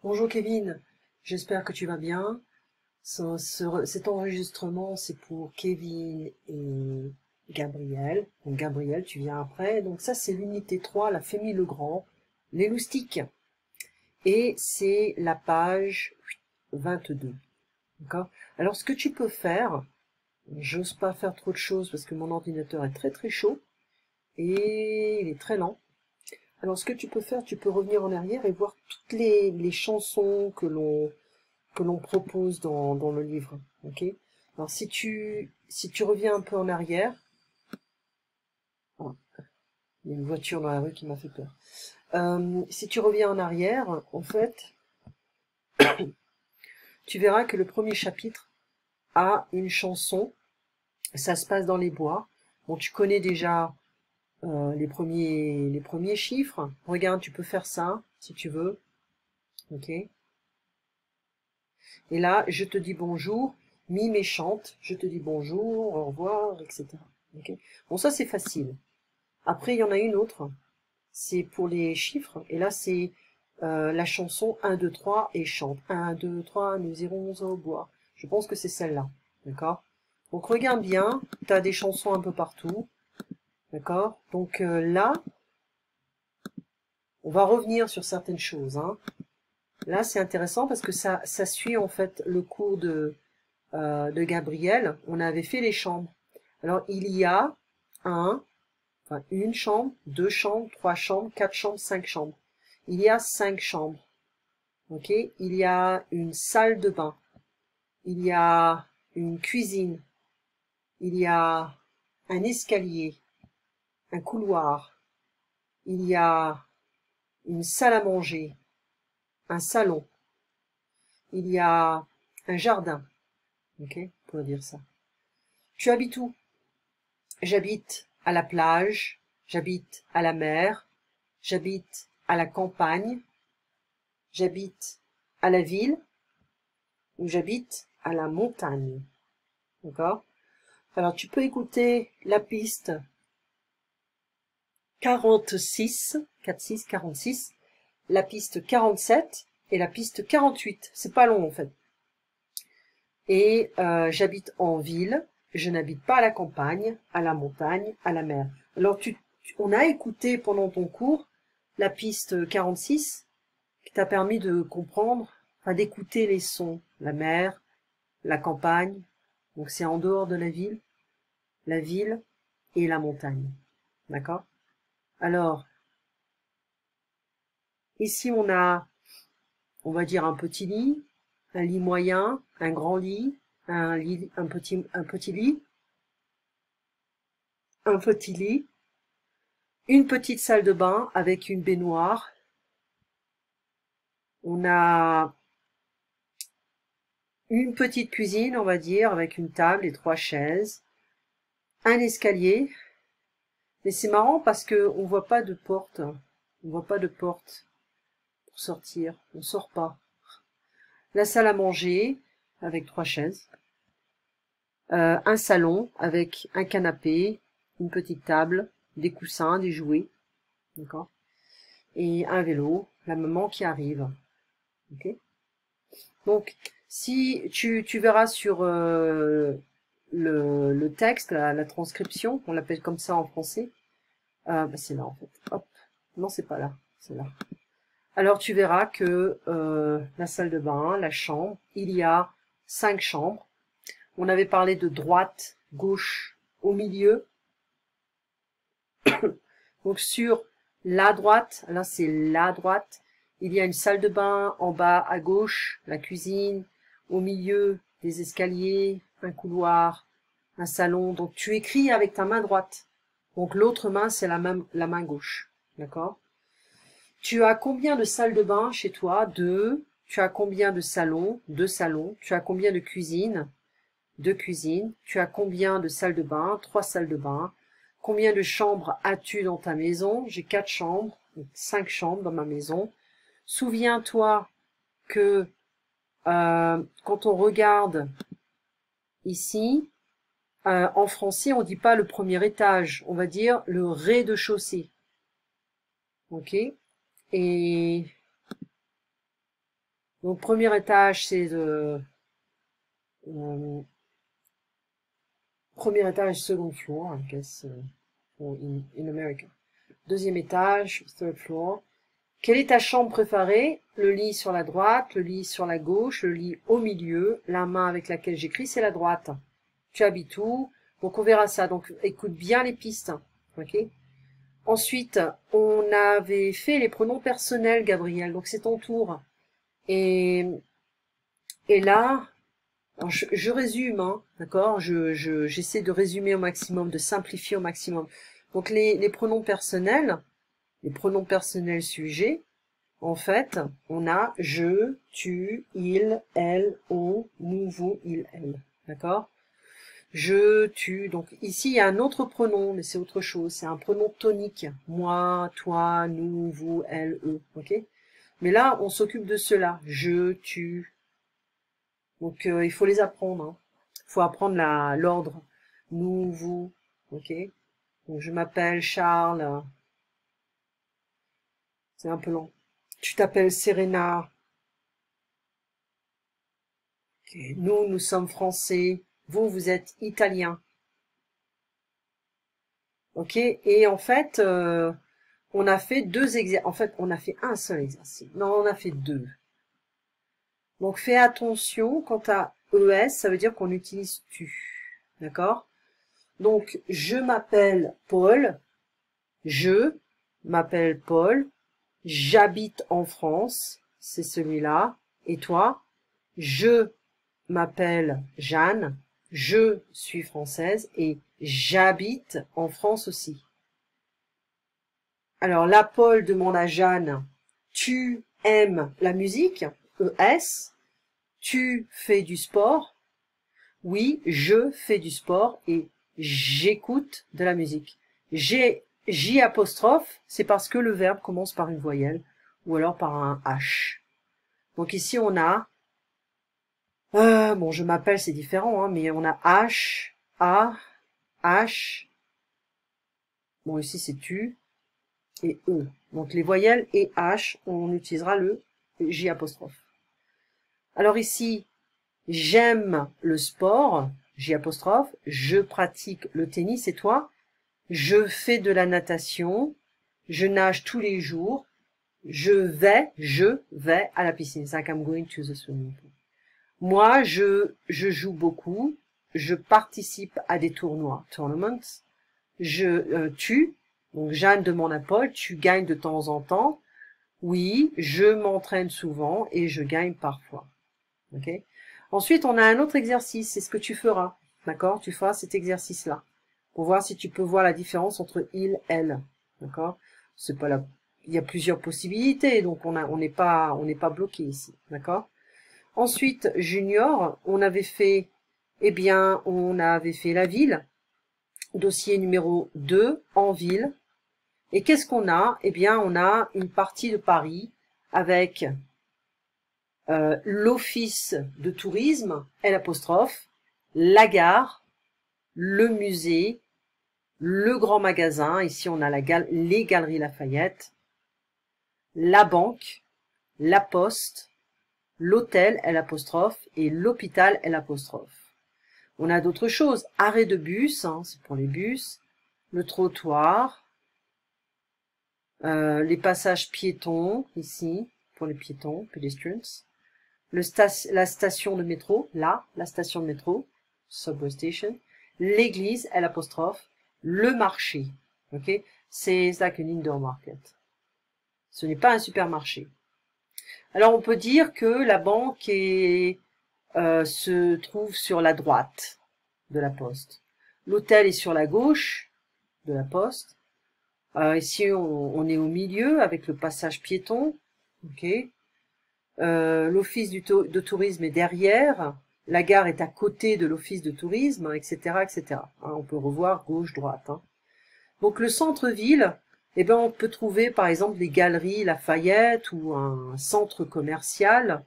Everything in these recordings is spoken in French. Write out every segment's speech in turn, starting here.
Bonjour Kevin, j'espère que tu vas bien. Cet enregistrement, c'est pour Kevin et Gabriel. Donc Gabriel, tu viens après. Donc ça, c'est l'unité 3, la Fémis Legrand, les loustiques. Et c'est la page 22. D'accord? Alors ce que tu peux faire, j'ose pas faire trop de choses parce que mon ordinateur est très très chaud et il est très lent. Alors ce que tu peux faire, tu peux revenir en arrière et voir toutes les chansons que l'on propose dans le livre. Ok. Alors si tu reviens un peu en arrière, ah, il y a une voiture dans la rue qui m'a fait peur. Si tu reviens en arrière, en fait, tu verras que le premier chapitre a une chanson. Ça se passe dans les bois. Bon, tu connais déjà les premiers chiffres. Regarde, tu peux faire ça si tu veux. Ok. Et là, je te dis bonjour, mime et chante, je te dis bonjour, au revoir, etc. Okay. Bon, ça c'est facile. Après, il y en a une autre, c'est pour les chiffres, et là c'est la chanson 1, 2, 3 et chante. 1, 2, 3, nous irons au bois. Je pense que c'est celle-là, d'accord? Donc regarde bien, tu as des chansons un peu partout, d'accord? Donc là, on va revenir sur certaines choses, hein. Là, c'est intéressant parce que ça suit en fait le cours de Gabriel. On avait fait les chambres. Alors, il y a une chambre, deux chambres, trois chambres, quatre chambres, cinq chambres. Il y a 5 chambres. Ok? Il y a une salle de bain. Il y a une cuisine. Il y a un escalier, un couloir. Il y a une salle à manger, un salon. Il y a un jardin. Ok? On pourrait dire ça. Tu habites où? J'habite à la plage. J'habite à la mer. J'habite à la campagne. J'habite à la ville. Ou j'habite à la montagne. D'accord? Alors, tu peux écouter la piste 46, 46, 46, la piste 47 et la piste 48. C'est pas long, en fait. Et j'habite en ville. Je n'habite pas à la campagne, à la montagne, à la mer. Alors, on a écouté pendant ton cours la piste 46 qui t'a permis de comprendre, enfin d'écouter les sons, la mer, la campagne, donc c'est en dehors de la ville et la montagne. D'accord? Alors, ici on a, on va dire un petit lit, un lit moyen, un grand lit, un petit lit, un petit lit, une petite salle de bain avec une baignoire. On a une petite cuisine, on va dire, avec une table et 3 chaises, un escalier. Mais c'est marrant parce que on voit pas de porte. On voit pas de porte pour sortir. On sort pas. La salle à manger avec 3 chaises. Un salon avec un canapé, une petite table, des coussins, des jouets. D'accord? Et un vélo, la maman qui arrive. Ok? Donc, si tu verras sur le texte, la transcription, on l'appelle comme ça en français, c'est là en fait. Hop. Non, c'est pas là. C'est là. Alors tu verras que la salle de bain, la chambre, il y a 5 chambres. On avait parlé de droite, gauche, au milieu. Donc sur la droite, là c'est la droite, il y a une salle de bain en bas à gauche, la cuisine, au milieu des escaliers, un couloir, un salon. Donc tu écris avec ta main droite. Donc l'autre main c'est la main gauche. D'accord? Tu as combien de salles de bain chez toi? 2. Tu as combien de salons? 2 salons. Tu as combien de cuisines? 2 cuisines. Tu as combien de salles de bain? 3 salles de bain. Combien de chambres as-tu dans ta maison? J'ai 4 chambres, 5 chambres dans ma maison. Souviens-toi que quand on regarde ici, en français, on ne dit pas le premier étage, on va dire le rez-de-chaussée. Ok? Et Donc, premier étage, c'est premier étage, second floor, I guess, in America. Deuxième étage, third floor. Quelle est ta chambre préférée? Le lit sur la droite, le lit sur la gauche, le lit au milieu. La main avec laquelle j'écris, c'est la droite. Tu habites où? Donc, on verra ça. Donc, écoute bien les pistes. Ok? Ensuite, on avait fait les pronoms personnels, Gabriel. Donc, c'est ton tour. Et là, alors je résume, hein, d'accord? J'essaie de résumer au maximum, de simplifier au maximum. Donc, les pronoms personnels, sujets, en fait, on a je, tu, il, elle, on, nous, vous, il, elle. D'accord? Je, tu. Donc ici, il y a un autre pronom, mais c'est autre chose. C'est un pronom tonique. Moi, toi, nous, vous, elle, eux. Ok? Mais là, on s'occupe de cela. Je, tu. Donc il faut les apprendre. Hein. Il faut apprendre l'ordre. Nous, vous. Ok? Donc je m'appelle Charles. C'est un peu long. Tu t'appelles Serena. Okay. Nous sommes français. Vous, vous êtes italien. Ok? Et en fait, on a fait deux exercices. En fait, on a fait un seul exercice. Non, on a fait deux. Donc, fais attention. Quant à ES, ça veut dire qu'on utilise tu. D'accord? Donc, je m'appelle Paul. Je m'appelle Paul. J'habite en France. C'est celui-là. Et toi? Je m'appelle Jeanne. Je suis française et j'habite en France aussi. Alors là, Paul demande à Jeanne, tu aimes la musique? ES. Tu fais du sport? Oui, je fais du sport et j'écoute de la musique. J apostrophe, c'est parce que le verbe commence par une voyelle ou alors par un H. Donc ici, on a, bon, je m'appelle, c'est différent, hein, mais on a H, A, H. Bon, ici, c'est tu et E. Donc les voyelles et H, on utilisera le J apostrophe. Alors ici, j'aime le sport, J apostrophe, je pratique le tennis et toi, je fais de la natation, je nage tous les jours, je vais à la piscine. It's like I'm going to the swimming pool. Moi, je joue beaucoup, je participe à des tournois, tournaments. Donc Jeanne demande à Paul, tu gagnes de temps en temps? Oui, je m'entraîne souvent et je gagne parfois. Ok? Ensuite, on a un autre exercice, c'est ce que tu feras. D'accord? Tu feras cet exercice-là pour voir si tu peux voir la différence entre il, elle. D'accord? C'est pas il y a plusieurs possibilités, donc on n'est pas bloqué ici. D'accord? Ensuite, junior, on avait fait la ville. Dossier numéro 2, en ville. Et qu'est-ce qu'on a? Eh bien, on a une partie de Paris avec l'office de tourisme, L', la gare, le musée, le grand magasin, ici on a les Galeries Lafayette, la banque, la poste, l'hôtel, L', et l'hôpital, L'. On a d'autres choses, arrêt de bus, hein, c'est pour les bus, le trottoir, les passages piétons, ici, pour les piétons, pedestrians, la station de métro, la station de métro, subway station, l'église, L', le marché, ok? C'est like an indoor market. Ce n'est pas un supermarché. Alors, on peut dire que la banque se trouve sur la droite de la poste. L'hôtel est sur la gauche de la poste. Ici, on est au milieu avec le passage piéton. Ok. L'office de tourisme est derrière. La gare est à côté de l'office de tourisme, etc., etc. Hein, on peut revoir gauche, droite. Hein. Donc le centre-ville, eh ben, on peut trouver par exemple les galeries Lafayette ou un centre commercial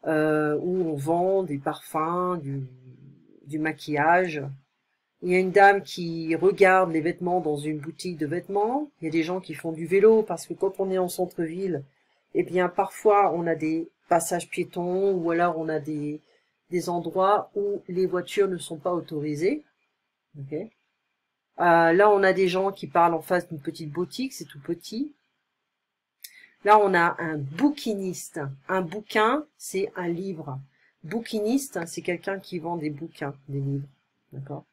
où on vend des parfums, du maquillage. Il y a une dame qui regarde les vêtements dans une boutique de vêtements. Il y a des gens qui font du vélo parce que quand on est en centre-ville, eh bien parfois on a des passages piétons, ou alors on a des endroits où les voitures ne sont pas autorisées. Okay. Là, on a des gens qui parlent en face d'une petite boutique, c'est tout petit. Là, on a un bouquiniste. Un bouquin, c'est un livre. Bouquiniste, c'est quelqu'un qui vend des bouquins, des livres. D'accord.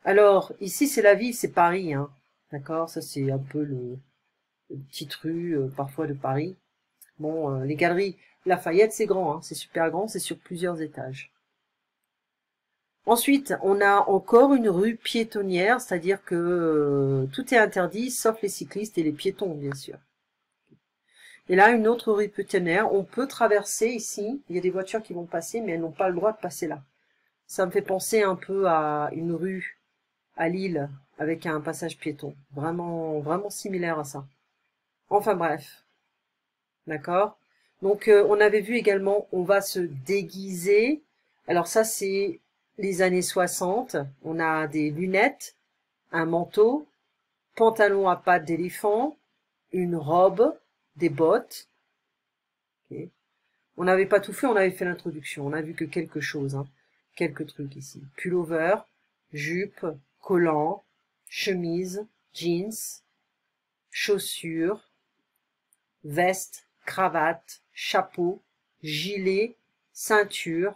Alors, ici, c'est la ville, c'est Paris. Hein. D'accord. Ça, c'est un peu le petite rue, parfois, de Paris. Bon, les galeries Lafayette, c'est grand. Hein. C'est super grand, c'est sur plusieurs étages. Ensuite, on a encore une rue piétonnière, c'est-à-dire que tout est interdit, sauf les cyclistes et les piétons, bien sûr. Et là, une autre rue piétonnière, on peut traverser ici, il y a des voitures qui vont passer, mais elles n'ont pas le droit de passer là. Ça me fait penser un peu à une rue à Lille, avec un passage piéton. Vraiment, vraiment similaire à ça. Enfin bref. D'accord? Donc, on avait vu également, on va se déguiser. Alors ça, c'est les années 60. On a des lunettes, un manteau, pantalon à pattes d'éléphant, une robe, des bottes. Okay. On n'avait pas tout fait, on avait fait l'introduction. On a vu que quelque chose, hein. Quelques trucs ici. Pullover, jupe, collant, chemise, jeans, chaussures, veste, cravate, chapeau, gilet, ceinture.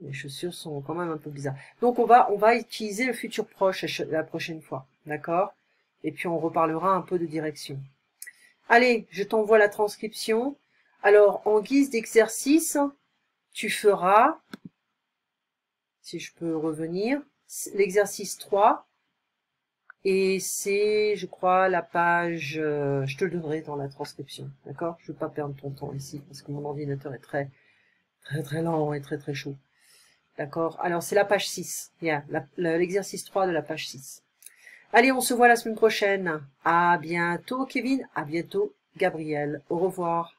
Les chaussures sont quand même un peu bizarres. Donc on va utiliser le futur proche la prochaine fois, d'accord? Et puis on reparlera un peu de direction. Allez, je t'envoie la transcription. Alors en guise d'exercice, tu feras, si je peux revenir, l'exercice 3. Et c'est, je crois, la page, je te le donnerai dans la transcription, d'accord? Je ne veux pas perdre ton temps ici, parce que mon ordinateur est très lent et très chaud. D'accord? Alors, c'est la page 6. Yeah, l'exercice 3 de la page 6. Allez, on se voit la semaine prochaine. À bientôt, Kevin. À bientôt, Gabriel. Au revoir.